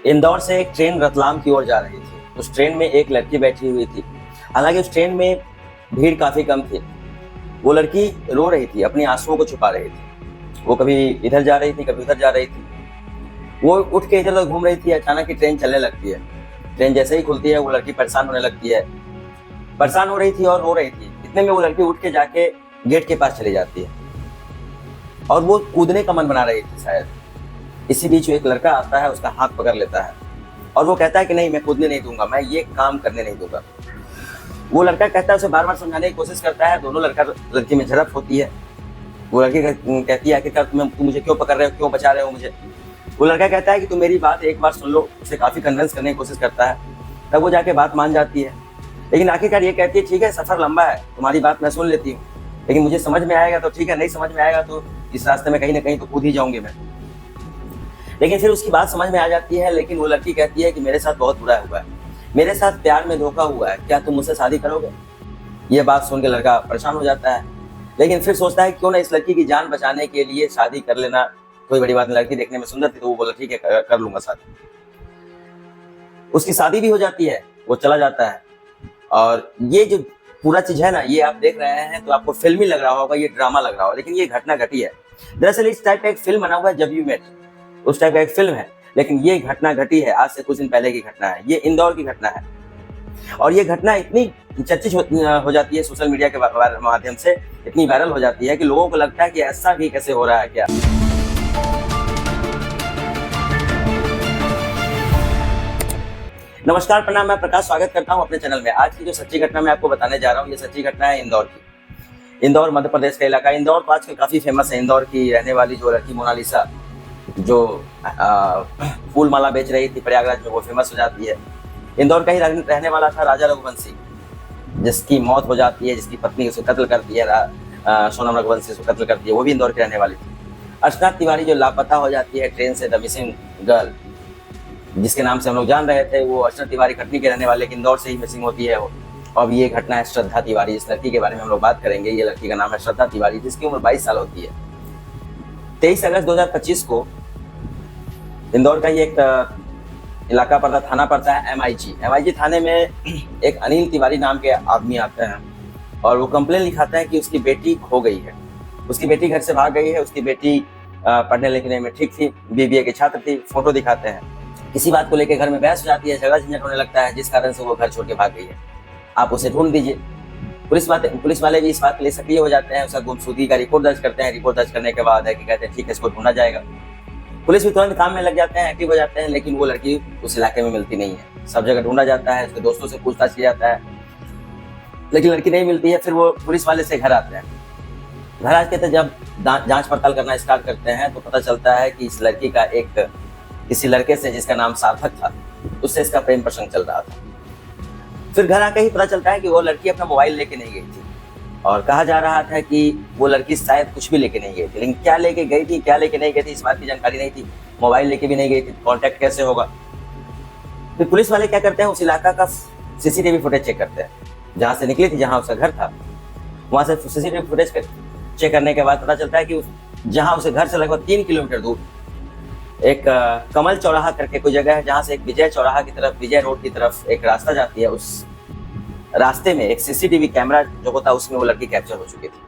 इंदौर से एक ट्रेन रतलाम की ओर जा रही थी। उस ट्रेन में एक लड़की बैठी हुई थी। हालांकि उस ट्रेन में भीड़ काफी कम थी। वो लड़की रो रही थी, अपनी आंसुओं को छुपा रही थी। वो कभी इधर जा रही थी, कभी उधर जा रही थी। वो उठ के इधर उधर घूम रही थी। अचानक ही ट्रेन चलने लगती है। ट्रेन जैसे ही खुलती है वो लड़की परेशान होने लगती है। परेशान हो रही थी और रो रही थी। इतने में वो लड़की उठ के जाके गेट के पास चली जाती है और वो कूदने का मन बना रही थी शायद। इसी बीच एक लड़का आता है, उसका हाथ पकड़ लेता है और वो कहता है कि नहीं, मैं कूदने नहीं दूंगा, मैं ये काम करने नहीं दूंगा। वो लड़का कहता है, उसे बार बार समझाने की कोशिश करता है। दोनों लड़का लड़की में झड़प होती है। वो लड़की कहती है आखिरकार तुम मुझे क्यों पकड़ रहे हो, क्यों बचा रहे हो मुझे। वो लड़का कहता है कि तुम मेरी बात एक बार सुन लो। उसे काफी कन्विंस करने की कोशिश करता है। तब वो जाके बात मान जाती है। लेकिन आखिरकार ये कहती है ठीक है, सफर लंबा है, तुम्हारी बात मैं सुन लेती हूँ, लेकिन मुझे समझ में आएगा तो ठीक है, नहीं समझ में आएगा तो इस रास्ते में कहीं ना कहीं तो कूद ही जाऊंगी मैं। लेकिन फिर उसकी बात समझ में आ जाती है। लेकिन वो लड़की कहती है कि मेरे साथ बहुत बुरा हुआ है, मेरे साथ प्यार में धोखा हुआ है, क्या तुम मुझसे शादी करोगे। ये बात सुन के लड़का परेशान हो जाता है। लेकिन फिर सोचता है क्यों ना इस लड़की की जान बचाने के लिए शादी कर लेना, कोई बड़ी बात नहीं। लड़की देखने में सुंदर थी तो वो बोला ठीक है, कर लूंगा शादी। उसकी शादी भी हो जाती है, वो चला जाता है। और ये जो पूरा चीज है ना, ये आप देख रहे हैं तो आपको फिल्मी लग रहा होगा, ये ड्रामा लग रहा होगा, लेकिन ये घटना घटी है। दरअसल इस टाइप का एक फिल्म बना हुआ है जब यू मेट, उस टाइप का एक फिल्म है, लेकिन ये घटना घटी है आज से कुछ दिन पहले की घटना है। ये इंदौर की घटना है और ये घटना इतनी चर्चित हो जाती है सोशल मीडिया के माध्यम से, इतनी वायरल हो जाती है कि लोगों को लगता है कि ऐसा भी कैसे हो रहा है क्या। नमस्कार, प्रणाम, मैं प्रकाश स्वागत करता हूं अपने चैनल में। आज की जो सच्ची घटना मैं आपको बताने जा रहा हूं, ये सच्ची घटना है इंदौर की। इंदौर मध्य प्रदेश का इलाका। इंदौर तो आजकल काफी फेमस है। इंदौर की रहने वाली जो लड़की मोनालिसा, जो फूल माला बेच रही थी प्रयागराज में, वो फेमस हो जाती है। इंदौर का ही रहने वाला था राजा रघुवंशी, जिसकी मौत हो जाती है, जिसकी पत्नी उसे कत्ल करती है, सोनम रघुवंशी उसे कत्ल करती है, वो भी इंदौर की रहने वाली थी। अर्चना तिवारी जो लापता हो जाती है ट्रेन से, द मिसिंग गर्ल, जिसके नाम से हम लोग जान रहे थे, वो अर्चना तिवारी कटनी के रहने वाले, इंदौर से ही मिसिंग होती है वो। अब ये घटना है श्रद्धा तिवारी, इस लड़की के बारे में हम लोग बात करेंगे। ये लड़की का नाम है श्रद्धा तिवारी, जिसकी उम्र 22 साल होती है। 23 अगस्त 2025 को इंदौर का ये एक इलाका पड़ता, थाना पड़ता है MIG थाने में एक अनिल तिवारी नाम के आदमी आते हैं और वो कंप्लेन लिखाते हैं कि उसकी बेटी खो गई है। उसकी बेटी घर से भाग गई है। उसकी बेटी पढ़ने लिखने में ठीक थी, BBA की छात्र थी। फोटो दिखाते हैं। किसी बात को लेकर घर में बहस हो जाती है, झगड़ा झंझट होने लगता है, जिस कारण से वो घर छोड़ के भाग गई है। आप उसे ढूंढ दीजिए। पुलिस वाले भी इस बात के लिए सक्रिय हो जाते हैं। उसका गुमशुदगी का रिपोर्ट दर्ज करते हैं। रिपोर्ट दर्ज करने के बाद है कि कहते हैं ठीक है, इसको ढूंढा जाएगा। पुलिस भी तुरंत काम में लग जाते हैं, एक्टिव हो जाते हैं। लेकिन वो लड़की उस इलाके में मिलती नहीं है। सब जगह ढूंढा जाता है, उसके दोस्तों से पूछताछ किया जाता है, लेकिन लड़की नहीं मिलती है। फिर वो पुलिस वाले से घर आते हैं। घर आके तो जब जांच पड़ताल करना स्टार्ट करते हैं तो पता चलता है कि इस लड़की का एक किसी लड़के से, जिसका नाम सार्थक था, उससे इसका प्रेम प्रसंग चल रहा था। फिर घर आके ही पता चलता है कि वो लड़की अपना मोबाइल लेके नहीं गई थी और कहा जा रहा था कि वो लड़की शायद कुछ भी लेके नहीं गई थी। लेकिन क्या लेके गई थी, क्या लेके नहीं गई थी, इस बात की जानकारी नहीं थी। मोबाइल लेके भी नहीं गई थी, कॉन्टेक्ट कैसे होगा। फिर पुलिस वाले क्या करते हैं, उस इलाका का CCTV फुटेज चेक करते हैं, जहाँ से निकली थी, जहाँ उसका घर था। वहां से CCTV फुटेज चेक करने के बाद पता चलता है कि जहाँ उसे घर से लगभग 3 किलोमीटर दूर एक कमल चौराहा करके कोई जगह है, जहाँ से एक विजय चौराहा की तरफ, विजय रोड की तरफ एक रास्ता जाती है। उस रास्ते में एक CCTV कैमरा जो होता है, उसमें वो लड़की कैप्चर हो चुकी थी।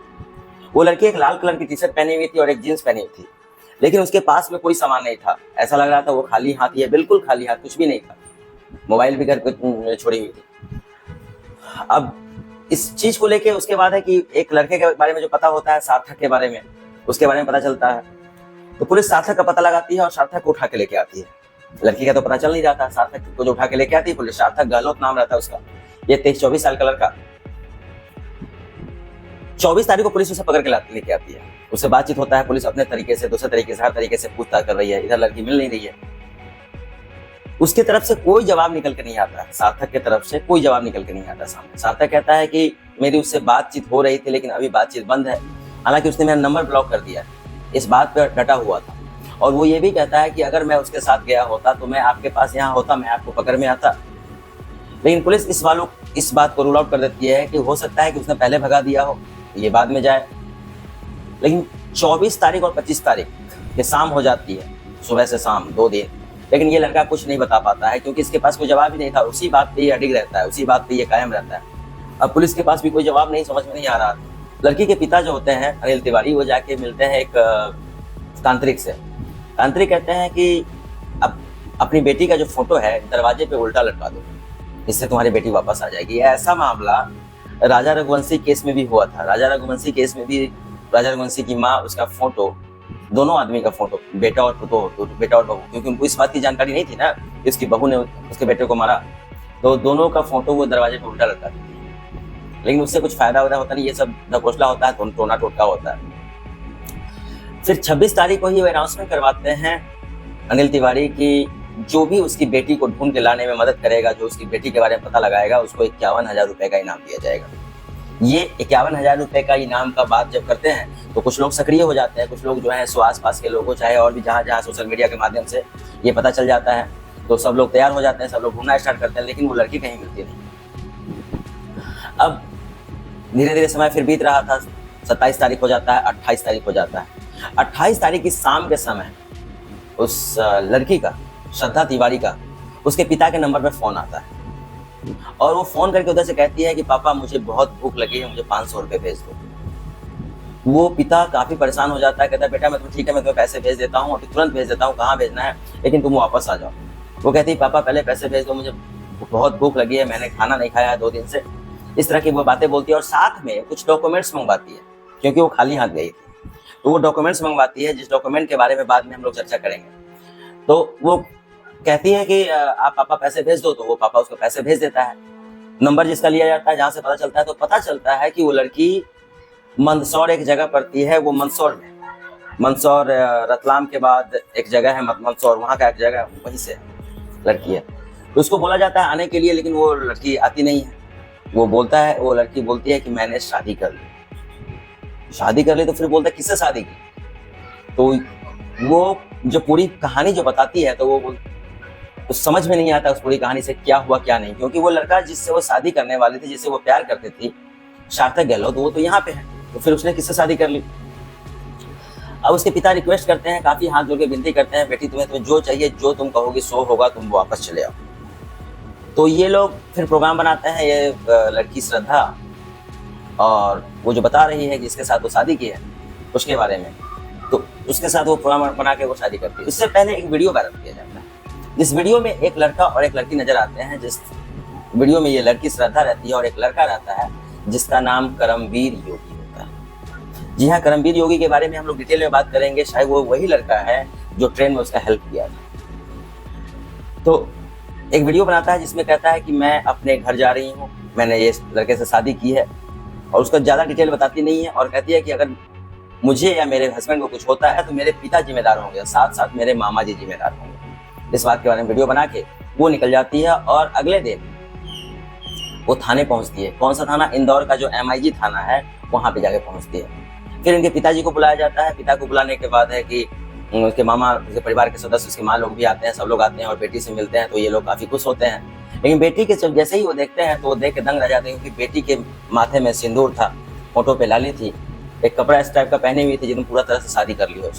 वो लड़की एक लाल कलर की टी-शर्ट पहनी हुई थी और एक जींस पहनी हुई थी, लेकिन उसके पास में कोई सामान नहीं था। ऐसा लग रहा था वो खाली हाथ ही है, बिल्कुल खाली हाथ, कुछ भी नहीं था। मोबाइल भी घर पे छोड़ी हुई थी। अब इस चीज को लेके उसके बाद है कि एक लड़के के बारे में जो पता होता है, सार्थक के बारे में, उसके बारे में पता चलता है। तो पुलिस सार्थक का पता लगाती है और सार्थक को उठा के लेके आती है। लड़की का तो पता चल नहीं रहा था। सार्थक को जो उठा के लेके आती है पुलिस, सार्थक गहलोत नाम रहता है उसका। ये 23-24 साल का लड़का। 24 तारीख को पुलिस उसे पकड़ के लेके आती है। उससे बातचीत होता है। पुलिस अपने तरीके से, दूसरे तरीके से, हर तरीके से पूछताछ कर रही है। इधर लड़की मिल नहीं रही है। उसकी तरफ से कोई जवाब निकल के नहीं आता। सार्थक की तरफ से कोई जवाब निकल के नहीं आता सामने। सार्थक कहता है कि मेरी उससे बातचीत हो रही थी, लेकिन अभी बातचीत बंद है। हालांकि उसने मेरा नंबर ब्लॉक कर दिया है। इस बात पर डटा हुआ था और वो ये भी कहता है कि अगर मैं उसके साथ गया होता तो मैं आपके पास यहाँ होता, मैं आपको पकड़ में आता। लेकिन पुलिस इस बात को रूल आउट कर देती है कि हो सकता है कि उसने पहले भगा दिया हो, ये बाद में जाए। लेकिन 24 तारीख और 25 तारीख के शाम हो जाती है, सुबह से शाम 2 दिन। लेकिन ये लड़का कुछ नहीं बता पाता है क्योंकि इसके पास कोई जवाब ही नहीं था। उसी बात पे ये अडिग रहता है, उसी बात पे ये कायम रहता है। अब पुलिस के पास भी कोई जवाब नहीं, समझ में नहीं आ रहा। लड़की के पिता जो होते हैं अनिल तिवारी, वो जाके मिलते हैं एक तांत्रिक से। तांत्रिक कहते हैं कि अब अपनी बेटी का जो फोटो है दरवाजे पे उल्टा लटका दो, इससे तुम्हारी बेटी वापस आ जाएगी। ऐसा मामला राजा रघुवंशी केस में भी हुआ था। राजा रघुवंशी केस में भी राजा रघुवंशी की माँ, उसका फोटो, दोनों आदमी का फोटो, बेटा और पुतो, बेटा और बहू, क्योंकि उनको इस बात की जानकारी नहीं थी ना कि उसकी बहू ने उसके बेटे को मारा, तो दोनों का फोटो वो दरवाजे पे उल्टा लटका दी थी। लेकिन उससे कुछ फायदा होता नहीं, ये सब ढकोसला होता है, टोना टोटका होता है। फिर 26 तारीख को ही वो अनाउंसमेंट करवाते हैं अनिल तिवारी की जो भी उसकी बेटी को ढूंढ के लाने में मदद करेगा, जो उसकी बेटी के बारे में पता लगाएगा, उसको 51,000 रुपए का इनाम दिया जाएगा। ये 51,000 रुपए का इनाम का बात जब करते हैं तो कुछ लोग सक्रिय हो जाते हैं, कुछ लोग जो है सो आस पास के लोगों, चाहे और भी जहाँ सोशल मीडिया के माध्यम से ये पता चल जाता है, तो सब लोग तैयार हो जाते हैं, सब लोग घूमना स्टार्ट करते हैं, लेकिन वो लड़की कहीं मिलती नहीं। अब धीरे धीरे समय फिर बीत रहा था, 27 तारीख हो जाता है, 28 तारीख हो जाता है। 28 तारीख की शाम के समय उस लड़की का, श्रद्धा तिवारी का, उसके पिता के नंबर पे फोन आता है और वो फोन करके उधर से कहती है कि पापा मुझे बहुत भूख लगी है, मुझे 500 रुपए भेज दो। वो पिता काफी परेशान हो जाता है, कहता है बेटा मैं तो ठीक है, मैं तुम्हें पैसे भेज देता हूँ, अभी तुरंत भेज देता हूँ, कहाँ भेजना है, लेकिन तुम वापस आ जाओ। वो कहती है पापा पहले पैसे भेज दो, मुझे बहुत भूख लगी है, मैंने खाना नहीं खाया है 2 दिन से। इस तरह की वो बातें बोलती है और साथ में कुछ डॉक्यूमेंट्स मंगवाती है, क्योंकि वो खाली हाथ गई थी, तो वो डॉक्यूमेंट्स मंगवाती है, जिस डॉक्यूमेंट के बारे में बाद में हम लोग चर्चा करेंगे। तो वो कहती है कि आप पापा पैसे भेज दो, तो वो पापा उसको पैसे भेज देता है। नंबर जिसका लिया जाता है, जहाँ से पता चलता है, तो पता चलता है कि वो लड़की मंदसौर एक जगह पड़ती है, वो मंदसौर में, मंदसौर रतलाम के बाद एक जगह है मंदसौर, वहाँ का एक जगह, वहीं से लड़की है। तो उसको बोला जाता है आने के लिए, लेकिन वो लड़की आती नहीं है। वो लड़की बोलती है कि मैंने शादी कर ली। शादी कर ली तो फिर बोलता है किससे शादी की? तो वो जो पूरी कहानी जो बताती है, तो वो तो समझ में नहीं आता उस पूरी कहानी से क्या हुआ क्या नहीं, क्योंकि वो लड़का जिससे वो शादी करने वाली थी, जिससे वो प्यार करती थी, सार्थक गहलोत, वो तो यहाँ पे है, तो फिर उसने किससे शादी कर ली? अब उसके पिता रिक्वेस्ट करते हैं, काफी हाथ जोड़ के विनती करते हैं, बेटी तुम्हें जो चाहिए, जो तुम कहोगी सो होगा, तुम वापस चले आओ। तो ये लोग फिर प्रोग्राम बनाते हैं, ये लड़की श्रद्धा और वो जो बता रही है कि जिसके साथ वो शादी की है उसके बारे में, तो उसके साथ वो प्रोग्राम बना के वो शादी करती है। उससे पहले एक वीडियो वायरल किया जाता है, जिस वीडियो में एक लड़का और एक लड़की नजर आते हैं। जिस वीडियो में ये लड़की श्रद्धा रहती है और एक लड़का रहता है जिसका नाम करमवीर योगी होता है। जी हाँ, करमवीर योगी के बारे में हम लोग डिटेल में बात करेंगे, शायद वो वही लड़का है जो ट्रेन में उसका हेल्प किया था। तो एक वीडियो बनाता है जिसमें कहता है कि मैं अपने घर जा रही हूँ, मैंने ये लड़के से शादी की है, और उसका ज्यादा डिटेल बताती नहीं है, और कहती है कि अगर मुझे या मेरे हस्बैंड को कुछ होता है तो मेरे पिता जिम्मेदार होंगे, साथ साथ मेरे मामा जी जिम्मेदार होंगे। इस बात के बारे में वीडियो बना के वो निकल जाती है और अगले दिन वो थाने पहुंचती है। कौन सा थाना? इंदौर का जो MIG थाना है, वहां पे जाके पहुंचती है। फिर इनके पिताजी को बुलाया जाता है। पिता को बुलाने के बाद है कि उसके मामा, उसके परिवार के सदस्य, उसकी माँ लोग भी आते हैं, सब लोग आते हैं और बेटी से मिलते हैं, तो ये लोग काफी खुश होते हैं। लेकिन बेटी के जब जैसे ही वो देखते हैं तो वो देख के दंग रह जाते हैं, क्योंकि बेटी के माथे में सिंदूर था, फोटो पे लाली थी, एक कपड़ा इस टाइप का पहने हुई थी, जिन्होंने पूरा तरह से शादी कर ली हो।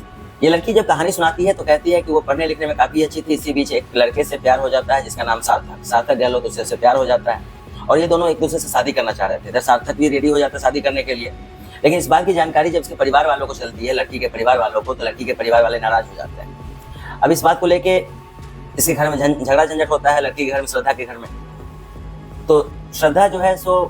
ये लड़की जब कहानी सुनाती है तो कहती है कि वो पढ़ने लिखने में काफी अच्छी थी। इसी बीच एक लड़के से प्यार हो जाता है जिसका नाम सार्थक गहलोत, उससे प्यार हो जाता है और ये दोनों एक दूसरे से शादी करना चाह रहे थे। इधर सार्थक भी रेडी हो जाता है शादी करने के लिए, लेकिन इस बात की जानकारी जब उसके परिवार वालों को चलती है, लड़की के परिवार वालों को, तो लड़की के परिवार वाले नाराज हो जाते हैं। अब इस बात को लेके इसके घर में झगड़ा झंझट होता है, लड़की के घर में, श्रद्धा के घर में। तो श्रद्धा जो है सो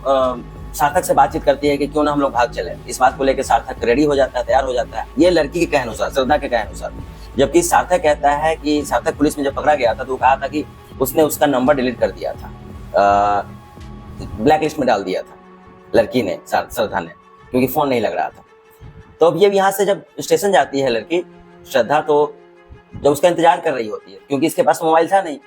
सार्थक से बातचीत करती है कि क्यों ना हम लोग भाग चले। इस बात को लेकर सार्थक रेडी हो जाता है, तैयार हो जाता है, ये लड़की के कहे अनुसार, श्रद्धा के कहे अनुसार। जबकि सार्थक कहता है कि सार्थक पुलिस में जब पकड़ा गया था तो वो कहा था कि उसने उसका नंबर डिलीट कर दिया था, ब्लैक लिस्ट में डाल दिया था लड़की ने, श्रद्धा ने, क्योंकि फोन नहीं लग रहा था। तो अब ये यहाँ से जब स्टेशन जाती है लड़की श्रद्धा, तो जब उसका इंतजार कर रही होती है, क्योंकि इसके पास मोबाइल था नहीं,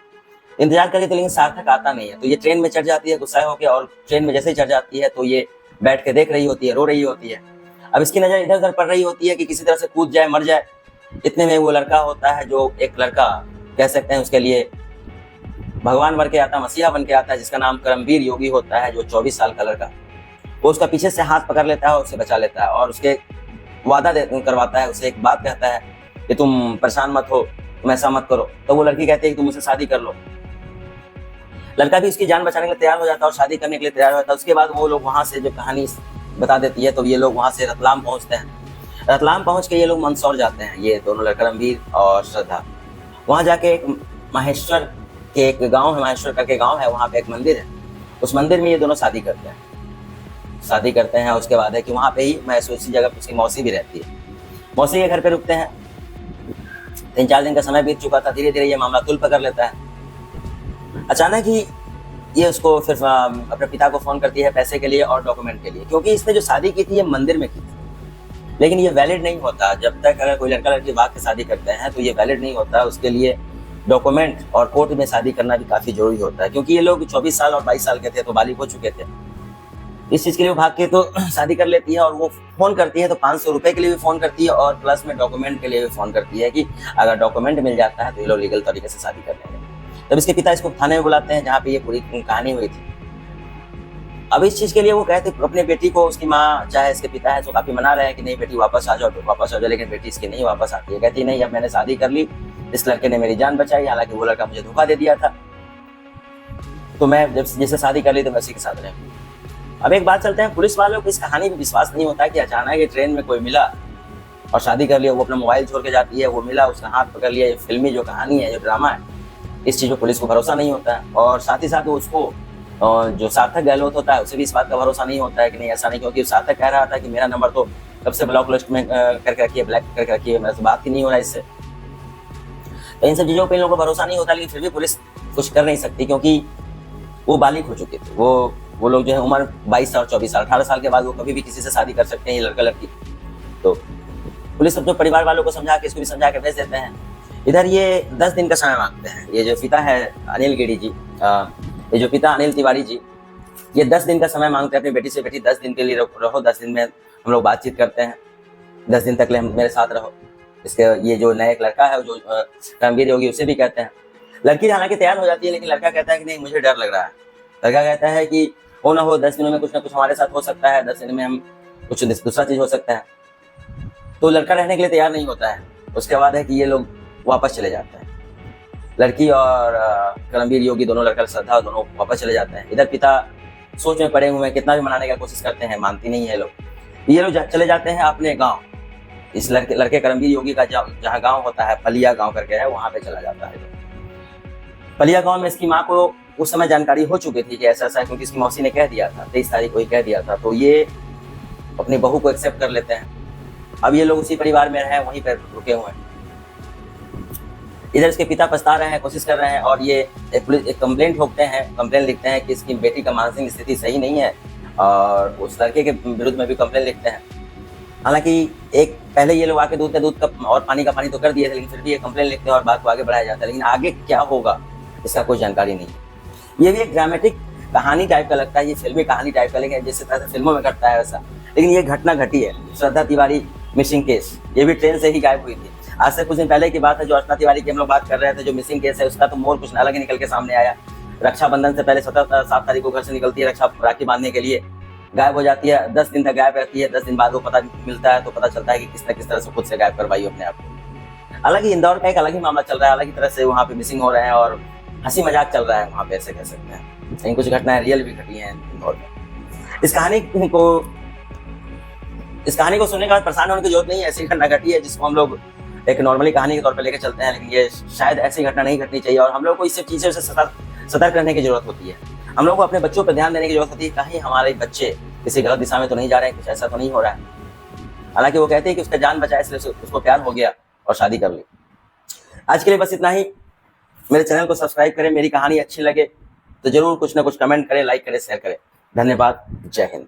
इंतजार करके, तो लेकिन सार्थक आता नहीं है। तो ये ट्रेन में चढ़ जाती है गुस्सा होकर, और ट्रेन में जैसे ही चढ़ जाती है तो ये बैठ के देख रही होती है, रो रही होती है। अब इसकी नजर इधर उधर पड़ रही होती है कि किसी तरह से कूद जाए, मर जाए। इतने में वो लड़का होता है, जो एक लड़का कह सकते हैं उसके लिए भगवान बन के आता, मसीहा बन के आता है, जिसका नाम करमवीर योगी होता है, जो 24 साल का लड़का। वो उसका पीछे से हाथ पकड़ लेता है और उसे बचा लेता है, और उसके वादा करवाता है, उसे एक बात कहता है कि तुम परेशान मत हो, तुम ऐसा मत करो। तो वो लड़की कहती है कि तुम मुझसे शादी कर लो। लड़का भी उसकी जान बचाने के लिए तैयार हो जाता है और शादी करने के लिए तैयार हो जाता है। उसके बाद वो लोग वहां से जो कहानी बता देती है, तो ये लोग वहां से रतलाम पहुंचते हैं। रतलाम पहुंच के ये लोग मंदसौर जाते हैं, ये दोनों लड़का रणवीर और श्रद्धा। वहां जाके एक माहेश्वर के एक गांव है, माहेश्वर करके गांव है, वहां पे एक मंदिर है। उस मंदिर में ये दोनों शादी करते हैं। उसके बाद है कि वहां पे ही मैसूर उसी जगह पे उसकी मौसी भी रहती है। मौसी के घर पे रुकते हैं। 3-4 दिन का समय बीत चुका था। धीरे धीरे ये मामला तुल पकड़ लेता है। अचानक ही ये उसको फिर अपने पिता को फोन करती है पैसे के लिए और डॉक्यूमेंट के लिए, क्योंकि इसने जो शादी की थी ये मंदिर में की थी। लेकिन ये वैलिड नहीं होता। जब तक अगर कोई लड़का लड़की भाग के शादी करते हैं तो ये वैलिड नहीं होता। उसके लिए डॉक्यूमेंट और कोर्ट में शादी करना भी काफी जरूरी होता है, क्योंकि ये लोग 24 साल और 22 साल के थे, तो बालिग हो चुके थे। इस चीज के लिए वो भाग के तो शादी कर लेती है। और वो फोन करती है तो 500 रुपए के लिए भी फोन करती है और प्लस में डॉक्यूमेंट के लिए भी फोन करती है कि अगर डॉक्यूमेंट मिल जाता है तो ये लोग लीगल तरीके से शादी कर लेंगे। तब इसके पिता इसको थाने में बुलाते हैं, जहाँ पे ये पूरी कहानी हुई थी। अब इस चीज के लिए वो कहते अपने बेटी को, उसकी माँ चाहे इसके पिता है तो काफी मना रहे हैं कि नहीं बेटी वापस आ जाओ, लेकिन बेटी इसकी नहीं वापस आती है। कहती नहीं, अब मैंने शादी कर ली, इस लड़के ने मेरी जान बचाई, हालांकि वो लड़का मुझे धोखा दे दिया था, तो मैं जब जैसे शादी कर ली तो मैं उसी के साथ रहूंगी। अब एक बात चलते हैं, पुलिस वालों को इस कहानी में विश्वास नहीं होता कि अचानक ये ट्रेन में कोई मिला और शादी कर लिया। वो अपना मोबाइल छोड़ के जाती है, वो मिला, उसका हाथ पकड़ लिया। ये फिल्मी जो कहानी है, जो ड्रामा है, इस चीज को पुलिस को भरोसा नहीं होता है। और साथ ही साथ उसको जो सार्थक गहलोत होता है उसे भी इस बात का भरोसा नहीं होता है कि नहीं ऐसा नहीं, क्योंकि सार्थक कह रहा था कि मेरा नंबर तो कब से ब्लॉक लिस्ट में करके रखिए, ब्लैक करके रखिए, मेरे से बात ही नहीं हो रहा इससे। तो इन सब चीजों पर इन लोगों को भरोसा नहीं होता, लेकिन फिर भी पुलिस कुछ कर नहीं सकती, क्योंकि वो बालिग हो चुके थे। वो लोग जो है उम्र 22 और 24 साल, 18 साल के बाद वो कभी भी किसी से शादी कर सकते हैं, ये लड़का लड़की। तो पुलिस अपने परिवार वालों को समझा के, इसको भी समझा के भेज देते हैं। इधर ये 10 दिन का समय मांगते हैं। ये जो पिता है अनिल गिरी जी, ये जो पिता अनिल तिवारी जी, ये 10 दिन का समय मांगते हैं अपनी बेटी से, बेटी 10 दिन के लिए रहो, 10 दिन में हम लोग बातचीत करते हैं, 10 दिन तक ले मेरे साथ रहो। इसके ये जो नया एक लड़का है जो रणवीर योगी, उसे भी कहते हैं। लड़की हालांकि तैयार हो जाती है, लेकिन लड़का कहता है कि नहीं, मुझे डर लग रहा है। लड़का कहता है कि हो ना हो 10 दिनों में कुछ ना कुछ हमारे साथ हो सकता है, 10 दिन में हम कुछ दूसरा चीज हो सकता है। तो लड़का रहने के लिए तैयार नहीं होता है। उसके बाद है कि ये लोग वापस चले जाते हैं, लड़की और रणवीर योगी दोनों, लड़का श्रद्धा दोनों वापस चले जाते हैं। इधर पिता सोच में पड़े हुए हैं, कितना भी मनाने का कोशिश करते हैं, मानती नहीं है लोग। ये लोग चले जाते हैं अपने गाँव। इस लड़के रणवीर योगी का जहाँ गाँव होता है, पलिया गाँव करके है, वहां पे चला जाता है। पलिया गाँव में इसकी माँ को उस समय जानकारी हो चुकी थी कि ऐसा ऐसा है, क्योंकि इसकी मौसी ने कह दिया था, 23 तारीख को ही कह दिया था। तो ये अपनी बहू को एक्सेप्ट कर लेते हैं। अब ये लोग उसी परिवार में रहे, वहीं पर रुके हुए हैं। इधर इसके पिता पछता रहे हैं, कोशिश कर रहे हैं, और ये एक कंप्लेंट ठोकते हैं, कंप्लेंट लिखते हैं कि इसकी बेटी का मानसिक स्थिति सही नहीं है, और उस लड़के के विरुद्ध में भी कंप्लेंट लिखते हैं। हालांकि एक पहले ये लोग आके दूध का दूध कप और पानी का पानी तो कर दिए थे, लेकिन फिर भी ये कंप्लेंट लिखते हैं और बात को आगे बढ़ाया जाता है, लेकिन आगे क्या होगा इसका कोई जानकारी नहीं है। ये भी एक ड्रामेटिक कहानी टाइप का लगता है, ये फिल्मी कहानी टाइप का, लेकिन जिस तरह से फिल्मों में घटता है वैसा, लेकिन ये घटना घटी है। श्रद्धा तिवारी मिसिंग केस, ये भी ट्रेन से ही गायब हुई थी। आज से कुछ दिन पहले की बात है, जो अर्चना तिवारी की हम लोग बात कर रहे थे, जो मिसिंग केस है, उसका तो मोर कुछ अलग ही निकल के सामने आया। रक्षाबंधन से पहले 7 तारीख को घर से निकलती है राखी बांधने के लिए, गायब हो जाती है, 10 दिन तक गायब रहती है। 10 दिन बाद वो पता मिलता है, तो पता चलता है कि किस तरह से खुद से गायब करवाई अपने आप को। हालांकि इंदौर का एक अलग ही मामला चल रहा है, अलग ही तरह से वहाँ पे मिसिंग हो रहे हैं और हंसी मजाक चल रहा है वहाँ पे, ऐसे कह सकते हैं। लेकिन कुछ घटनाएं रियल भी घटी हैं इंदौर में। इस कहानी को सुनने के बाद परेशान होने की जरूरत नहीं है। ऐसी घटना घटी है जिसको हम लोग एक नॉर्मली कहानी के तौर पर लेकर चलते हैं, लेकिन ये शायद ऐसी घटना नहीं घटनी चाहिए, और हम लोग को इस सब चीज़ों से सतर्क रहने की जरूरत होती है। हम लोग को अपने बच्चों पर ध्यान देने की जरूरत होती है, कहीं हमारे बच्चे किसी गलत दिशा में तो नहीं जा रहे हैं, कुछ ऐसा तो नहीं हो रहा है। हालांकि वो कहते हैं कि उसका जान बचा, इसलिए उसको प्यार हो गया और शादी कर ली। आज के लिए बस इतना ही। मेरे चैनल को सब्सक्राइब करें, मेरी कहानी अच्छी लगे तो जरूर कुछ ना कुछ कमेंट करें, लाइक करें, शेयर करें। धन्यवाद। जय हिंद।